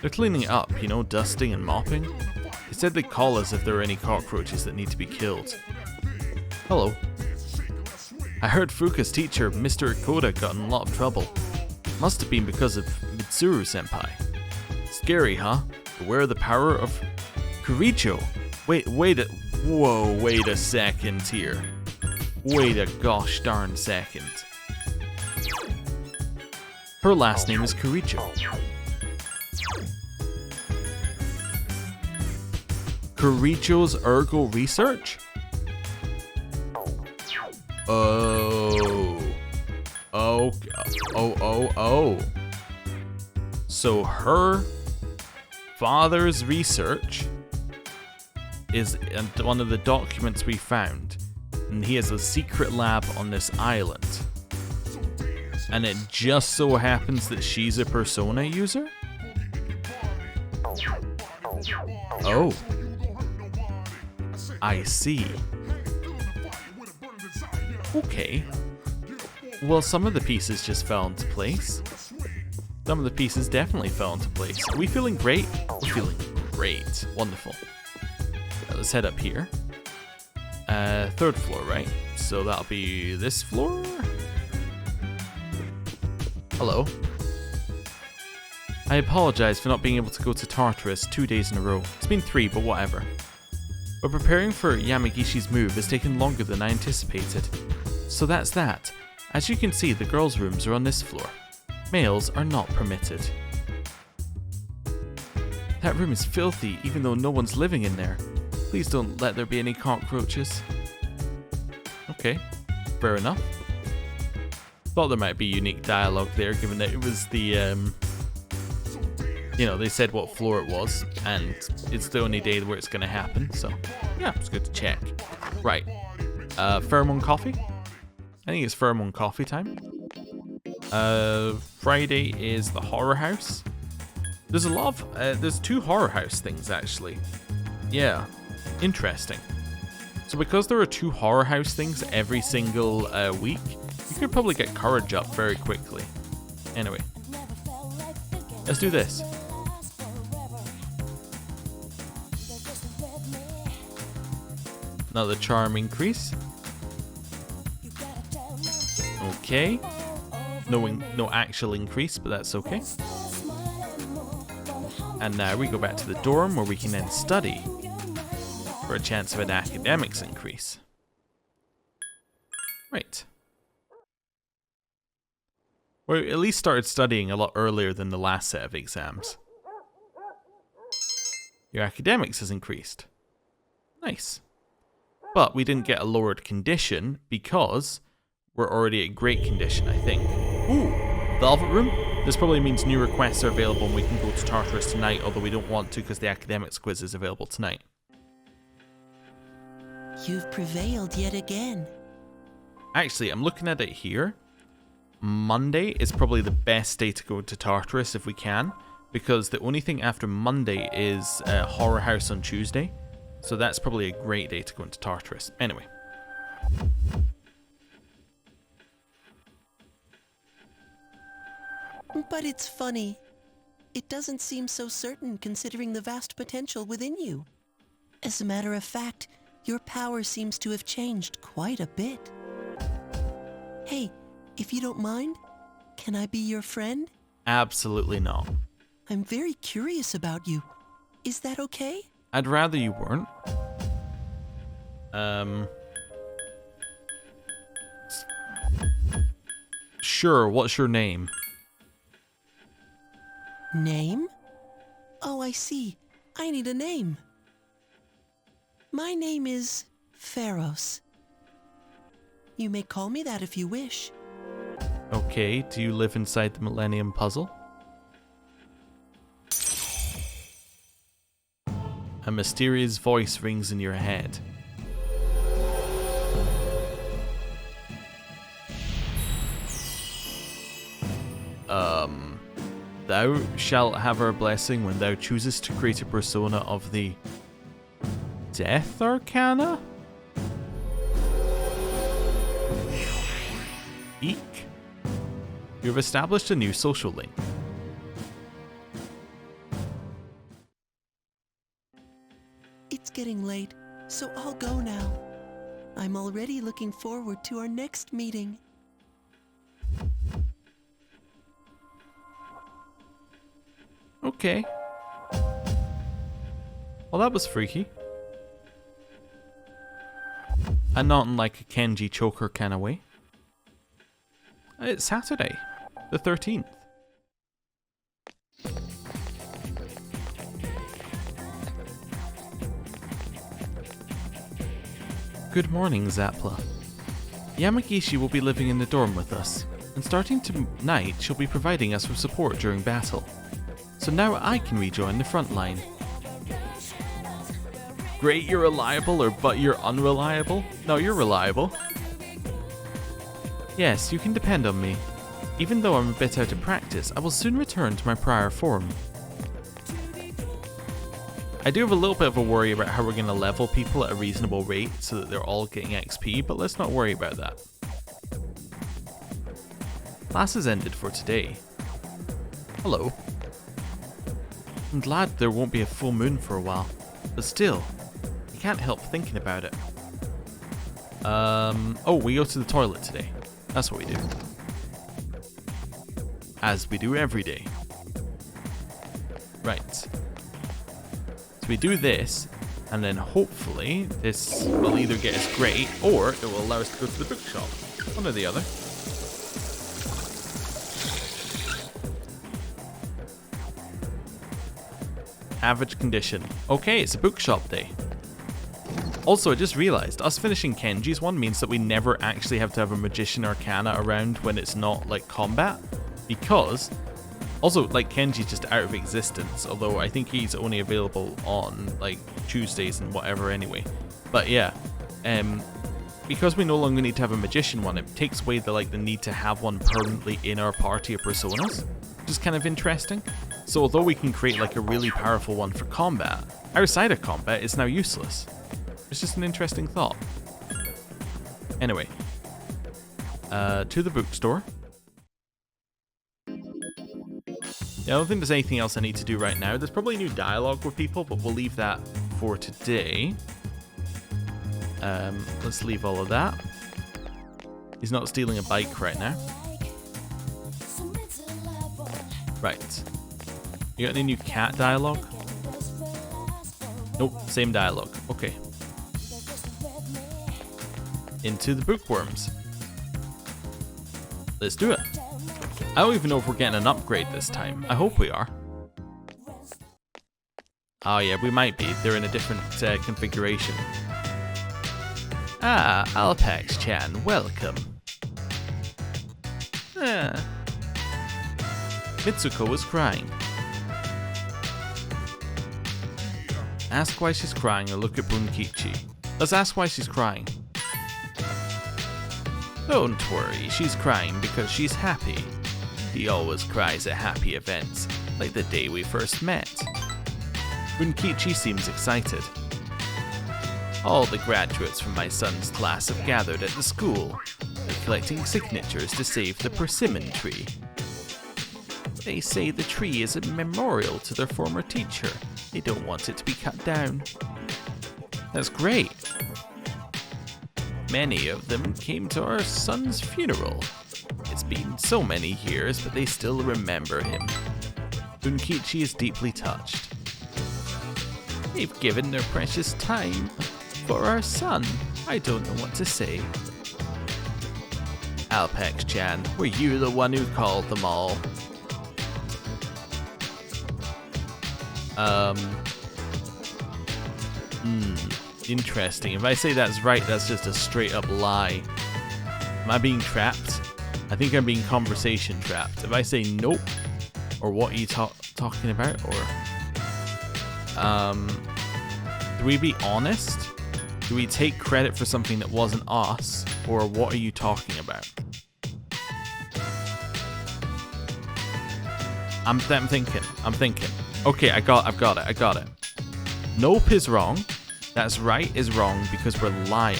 They're cleaning it up, you know, dusting and mopping. They said they'd call us if there are any cockroaches that need to be killed. Hello. I heard Fuka's teacher, Mr. Ikoda, got in a lot of trouble. Must have been because of Mitsuru-senpai. Scary, huh? Beware of the power of Kuricho. Wait a second here. Wait a gosh darn second. Her last name is Kuricho. Kuricho's ergo research? Oh. So her father's research is one of the documents we found, and he has a secret lab on this island, and it just so happens that she's a Persona user? Oh, I see. Okay, well, some of the pieces just fell into place. Some of the pieces definitely fell into place. Are we feeling great? We're feeling great. Wonderful. Let's head up here. 3rd floor, right? So that'll be this floor? Hello. I apologize for not being able to go to Tartarus 2 days in a row. It's been 3, but whatever. But preparing for Yamagishi's move has taken longer than I anticipated. So that's that. As you can see, the girls' rooms are on this floor. Males are not permitted. That room is filthy, even though no one's living in there. Please don't let there be any cockroaches. Okay, fair enough. Thought there might be unique dialogue there, given that it was the, you know, they said what floor it was, and it's the only day where it's going to happen, so yeah, it's good to check. Right, pheromone coffee? I think it's pheromone coffee time. Friday is the horror house. There's a lot of, there's 2 horror house things actually. Yeah, interesting. So because there are 2 horror house things every single week, you could probably get courage up very quickly. Anyway, let's do this. Another charm increase. Okay. No actual increase, but that's okay. And now we go back to the dorm where we can then study for a chance of an academics increase. Right. We at least started studying a lot earlier than the last set of exams. Your academics has increased. Nice. But we didn't get a lowered condition because we're already at great condition, I think. Ooh, Velvet Room? This probably means new requests are available and we can go to Tartarus tonight, although we don't want to because the academics quiz is available tonight. You've prevailed yet again. Actually, I'm looking at it here. Monday is probably the best day to go to Tartarus if we can, because the only thing after Monday is Horror House on Tuesday. So that's probably a great day to go into Tartarus. Anyway. But it's funny. It doesn't seem so certain considering the vast potential within you. As a matter of fact, your power seems to have changed quite a bit. Hey, if you don't mind, can I be your friend? Absolutely not. I'm very curious about you. Is that okay? I'd rather you weren't. Sure, what's your name? Name? Oh, I see. I need a name. My name is Pharos. You may call me that if you wish. Okay, do you live inside the Millennium Puzzle? A mysterious voice rings in your head. Thou shalt have our blessing when thou choosest to create a persona of the Death Arcana? Eek. You have established a new social link. It's getting late, so I'll go now. I'm already looking forward to our next meeting. Okay. Well, that was freaky. And not in like a Kenji choker kind of way. It's Saturday, the 13th. Good morning, Zapla. Yamagishi will be living in the dorm with us, and starting tonight she'll be providing us with support during battle. So now I can rejoin the front line. Great, you're reliable, or but you're unreliable? No, you're reliable. Yes, you can depend on me. Even though I'm a bit out of practice, I will soon return to my prior form. I do have a little bit of a worry about how we're going to level people at a reasonable rate so that they're all getting XP, but let's not worry about that. Class has ended for today. Hello. I'm glad there won't be a full moon for a while, but still, you can't help thinking about it. Oh, we go to the toilet today. That's what we do. As we do every day. Right. So we do this, and then hopefully this will either get us great, or it will allow us to go to the bookshop. One or the other. Average condition. Okay, it's a bookshop day. Also, I just realised, us finishing Kenji's one means that we never actually have to have a Magician Arcana around when it's not, like, combat. Because, also, like, Kenji's just out of existence, although I think he's only available on, like, Tuesdays and whatever anyway. But yeah, because we no longer need to have a Magician one, it takes away the, like, the need to have one permanently in our party of Personas, which is kind of interesting. So although we can create, like, a really powerful one for combat, outside of combat, it's now useless. It's just an interesting thought. Anyway, to the bookstore. Yeah, I don't think there's anything else I need to do right now. There's probably new dialogue with people, but we'll leave that for today. Let's leave all of that. He's not stealing a bike right now. Right. You got any new cat dialogue? Nope, same dialogue. Okay. Into the bookworms. Let's do it. I don't even know if we're getting an upgrade this time. I hope we are. Oh yeah, we might be. They're in a different configuration. Ah, Alpax-chan, welcome. Mitsuko was crying. Ask why she's crying or look at Bunkichi. Let's ask why she's crying. Don't worry, she's crying because she's happy. He always cries at happy events, like the day we first met. Bunkichi seems excited. All the graduates from my son's class have gathered at the school. They're collecting signatures to save the persimmon tree. They say the tree is a memorial to their former teacher. They don't want it to be cut down. That's great. Many of them came to our son's funeral. It's been so many years, but they still remember him. Bunkichi is deeply touched. They've given their precious time for our son. I don't know what to say. Alpax-chan, were you the one who called them all? Interesting. If I say that's right, that's just a straight up lie. Am I being trapped? I think I'm being conversation trapped. If I say nope, or what are you talking about, or do we be honest? Do we take credit for something that wasn't us, or what are you talking about? I'm thinking. Okay, I've got it. Nope is wrong. That's right is wrong because we're lying.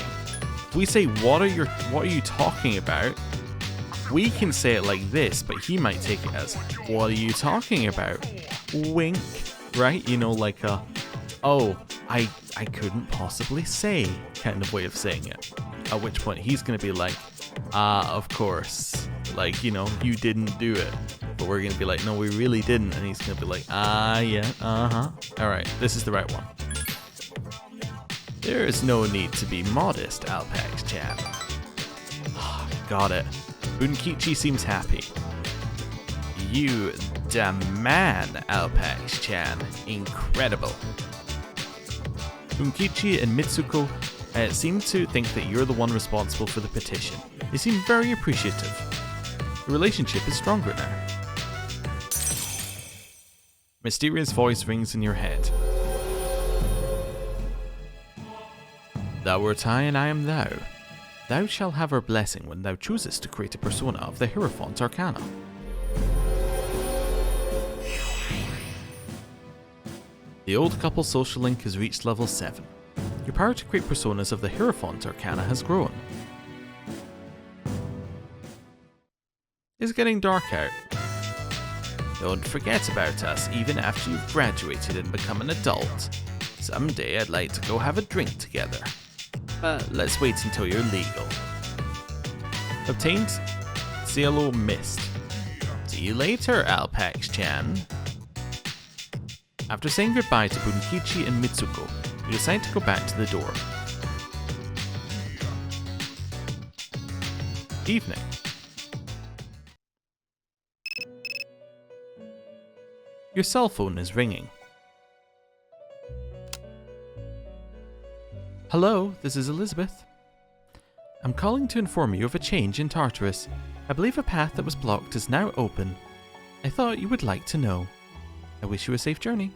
If we say what are you talking about, we can say it like this, but he might take it as what are you talking about? Wink, right? You know, like a oh, I couldn't possibly say kind of way of saying it. At which point he's gonna be like, of course. Like, you know, you didn't do it. But we're gonna be like, no, we really didn't. And he's gonna be like, yeah, Alright, this is the right one. There is no need to be modest, Alpax-chan. Got it. Bunkichi seems happy. You demand, Alpax-chan. Incredible. Bunkichi and Mitsuko seem to think that you're the one responsible for the petition. They seem very appreciative. The relationship is stronger now. Mysterious voice rings in your head. Thou art I, and I am thou. Thou shalt have our blessing when thou choosest to create a persona of the Hierophant Arcana. The old couple social link has reached level 7. Your power to create personas of the Hierophant Arcana has grown. It's getting dark out. Don't forget about us even after you've graduated and become an adult. Someday I'd like to go have a drink together. But let's wait until you're legal. Obtained Cielo Mist. See you later, Alpax-chan. After saying goodbye to Bunkichi and Mitsuko, you decide to go back to the dorm. Evening. Your cell phone is ringing. Hello, this is Elizabeth. I'm calling to inform you of a change in Tartarus. I believe a path that was blocked is now open. I thought you would like to know. I wish you a safe journey.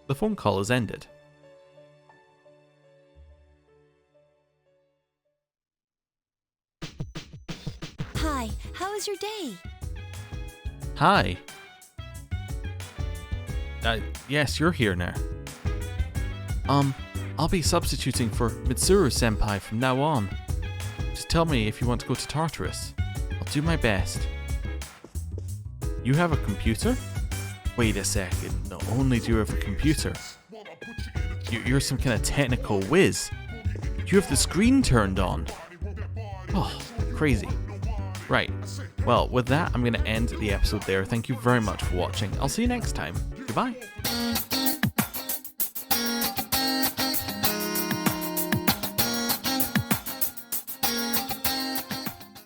The phone call is ended. Hi, how was your day? Hi. Yes, you're here now. I'll be substituting for Mitsuru-senpai from now on. Just tell me if you want to go to Tartarus. I'll do my best. You have a computer? Wait a second, not only do you have a computer, you're some kind of technical whiz. You have the screen turned on. Oh, crazy. Right, well, with that, I'm going to end the episode there. Thank you very much for watching. I'll see you next time. Goodbye.